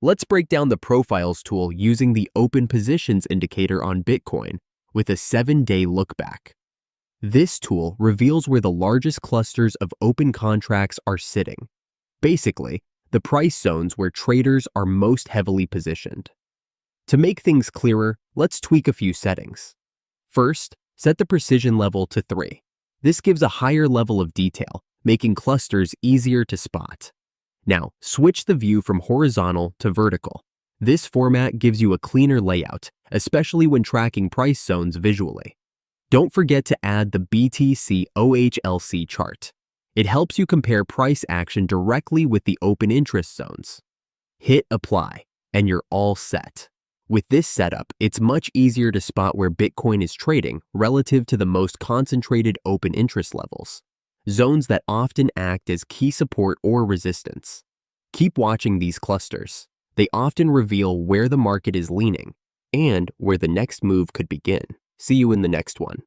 Let's break down the Profiles tool using the Open Positions indicator on Bitcoin with a 7-day lookback. This tool reveals where the largest clusters of open contracts are sitting. Basically, the price zones where traders are most heavily positioned. To make things clearer, let's tweak a few settings. First, set the precision level to 3. This gives a higher level of detail, making clusters easier to spot. Now, switch the view from horizontal to vertical. This format gives you a cleaner layout, especially when tracking price zones visually. Don't forget to add the BTC OHLC chart. It helps you compare price action directly with the open interest zones. Hit apply, and you're all set. With this setup, it's much easier to spot where Bitcoin is trading relative to the most concentrated open interest levels, zones that often act as key support or resistance. Keep watching these clusters. They often reveal where the market is leaning and where the next move could begin. See you in the next one.